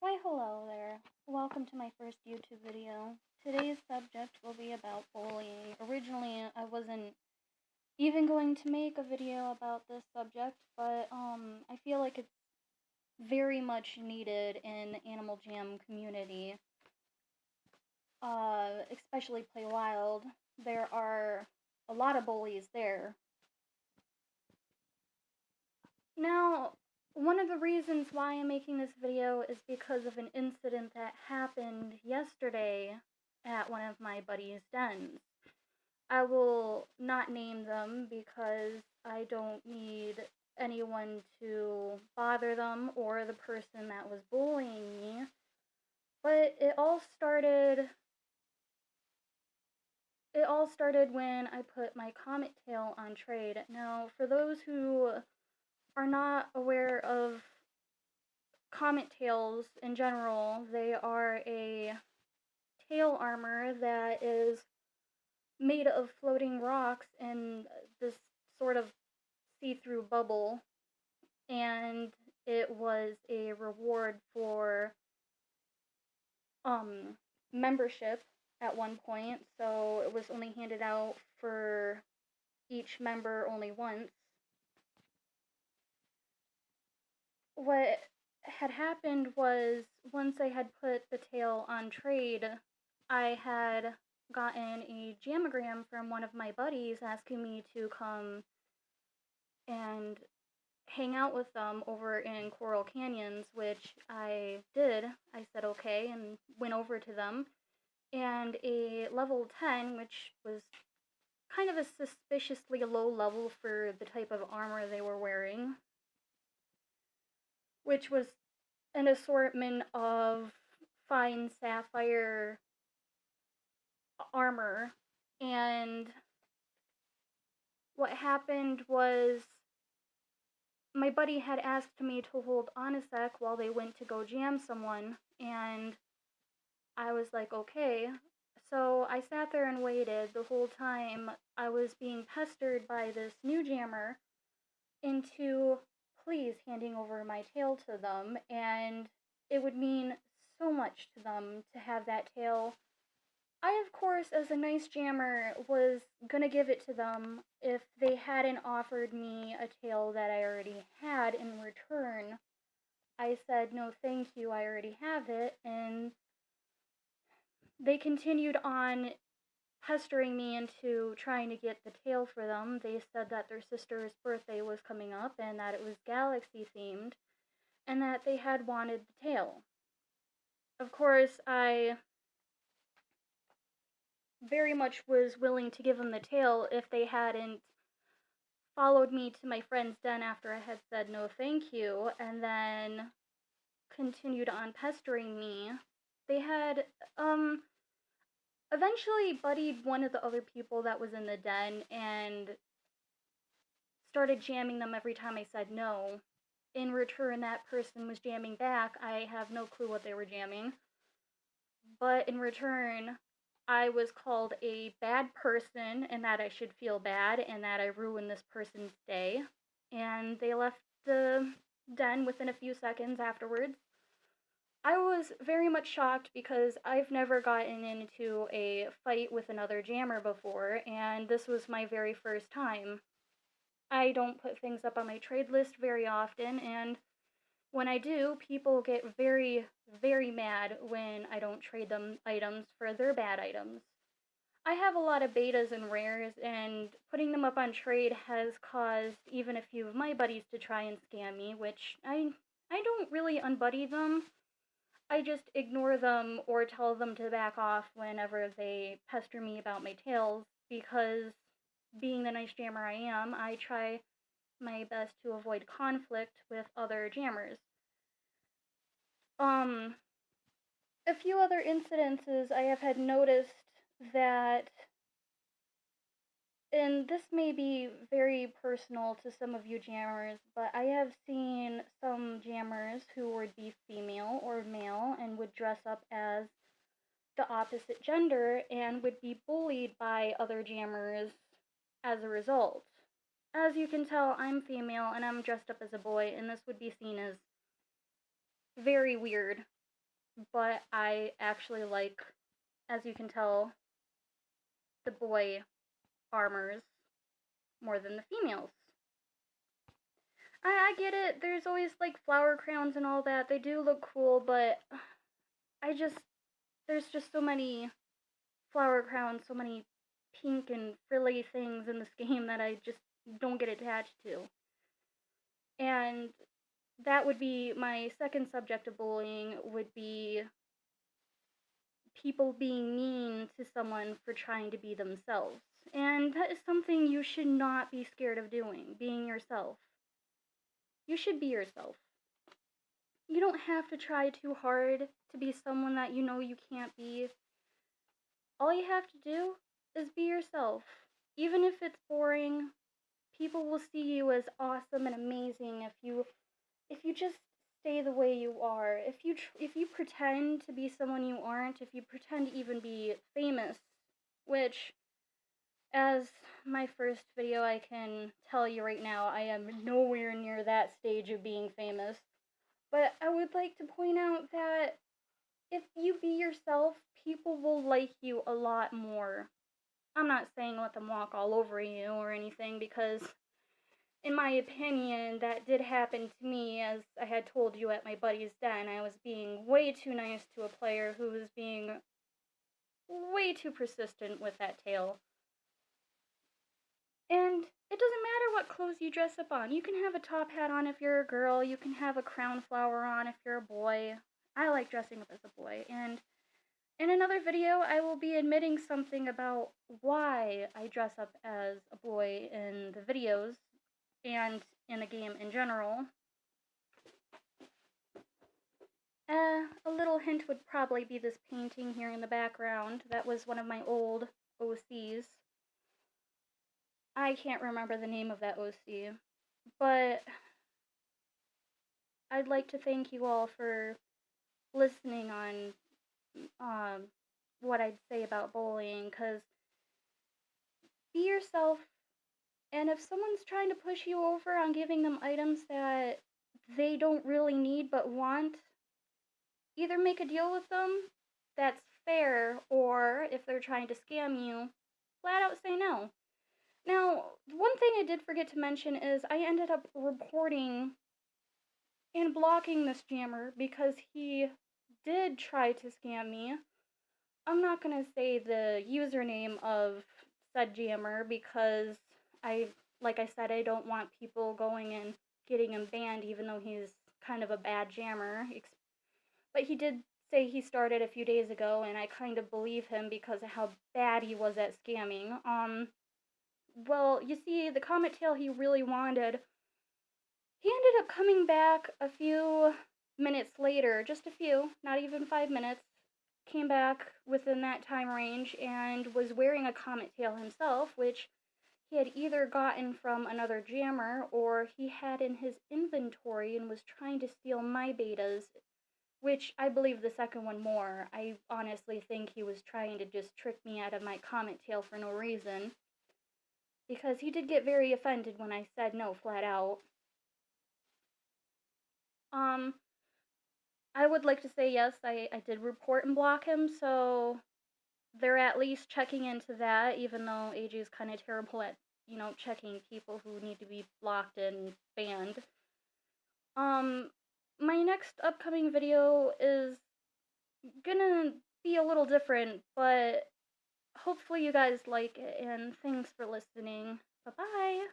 Why hello there. Welcome to my first YouTube video. Today's subject will be about bullying. Originally, I wasn't even going to make a video about this subject, but I feel like it's very much needed in the Animal Jam community. Especially Play Wild. There are a lot of bullies there. Now, one of the reasons why I'm making this video is because of an incident that happened yesterday at one of my buddies' dens. I will not name them because I don't need anyone to bother them or the person that was bullying me. But it all started when I put my Comet Tail on trade. Now, for those who are not aware of Comet Tails in general, they are a tail armor that is made of floating rocks in this sort of see-through bubble, and it was a reward for membership at one point, so it was only handed out for each member only once. What had happened was, once I had put the tail on trade, I had gotten a jamagram from one of my buddies asking me to come and hang out with them over in Coral Canyons, which I did. I said okay and went over to them. And a level 10, which was kind of a suspiciously low level for the type of armor they were wearing, which was an assortment of fine sapphire armor. And what happened was, my buddy had asked me to hold on a sec while they went to go jam someone, and I was like, okay. So I sat there and waited. The whole time I was being pestered by this new jammer into please handing over my tail to them, and it would mean so much to them to have that tail. I, of course, as a nice jammer, was gonna give it to them if they hadn't offered me a tail that I already had in return. I said, no thank you, I already have it, and they continued on pestering me into trying to get the tail for them. They said that their sister's birthday was coming up and that it was galaxy themed and that they had wanted the tail. Of course, I very much was willing to give them the tail if they hadn't followed me to my friend's den after I had said no thank you, and then continued on pestering me. They had, eventually buddied one of the other people that was in the den and started jamming them every time I said no. In return, that person was jamming back. I have no clue what they were jamming. But in return, I was called a bad person and that I should feel bad and that I ruined this person's day. And they left the den within a few seconds afterwards. I was very much shocked because I've never gotten into a fight with another jammer before, and this was my very first time. I don't put things up on my trade list very often, and when I do, people get very, very mad when I don't trade them items for their bad items. I have a lot of betas and rares, and putting them up on trade has caused even a few of my buddies to try and scam me, which I don't really unbuddy them. I just ignore them or tell them to back off whenever they pester me about my tails, because being the nice jammer I am, I try my best to avoid conflict with other jammers. A few other incidences I have had noticed that, and this may be very personal to some of you jammers, but I have seen some jammers who would be female or male and would dress up as the opposite gender and would be bullied by other jammers as a result. As you can tell, I'm female and I'm dressed up as a boy, and this would be seen as very weird. but I actually like, as you can tell, the boy armors more than the females. I get it, there's always like flower crowns and all that, they do look cool, but I just, there's just so many flower crowns, so many pink and frilly things in this game that I just don't get attached to. And that would be my second subject of bullying, would be people being mean to someone for trying to be themselves. And that is something you should not be scared of doing, being yourself. You should be yourself. You don't have to try too hard to be someone that you know you can't be. All you have to do is be yourself. Even if it's boring, people will see you as awesome and amazing if you just stay the way you are. If you pretend to be someone you aren't, if you pretend to even be famous, which, as my first video, I can tell you right now, I am nowhere near that stage of being famous. But I would like to point out that if you be yourself, people will like you a lot more. I'm not saying let them walk all over you or anything, because in my opinion, that did happen to me, as I had told you at my buddy's den. I was being way too nice to a player who was being way too persistent with that tail. And it doesn't matter what clothes you dress up on. You can have a top hat on if you're a girl, you can have a crown flower on if you're a boy. I like dressing up as a boy, and in another video, I will be admitting something about why I dress up as a boy in the videos and in the game in general. A little hint would probably be this painting here in the background. That was one of my old OCs. I can't remember the name of that OC, but I'd like to thank you all for listening on what I'd say about bullying, because be yourself, and if someone's trying to push you over on giving them items that they don't really need but want, either make a deal with them that's fair, or if they're trying to scam you, flat out say no. Now, one thing I did forget to mention is I ended up reporting and blocking this jammer because he did try to scam me. I'm not going to say the username of said jammer because like I said, I don't want people going and getting him banned, even though he's kind of a bad jammer. But he did say he started a few days ago, and I kind of believe him because of how bad he was at scamming. Well, you see, the Comet Tail he really wanted, he ended up coming back a few minutes later, just a few, not even 5 minutes, came back within that time range and was wearing a Comet Tail himself, which he had either gotten from another jammer or he had in his inventory and was trying to steal my betas, which I believe the second one more. I honestly think he was trying to just trick me out of my Comet Tail for no reason, because he did get very offended when I said no flat out. I would like to say yes, I did report and block him, so they're at least checking into that, even though AJ is kind of terrible at, checking people who need to be blocked and banned. My next upcoming video is gonna be a little different, but hopefully you guys like it, and thanks for listening. Bye-bye!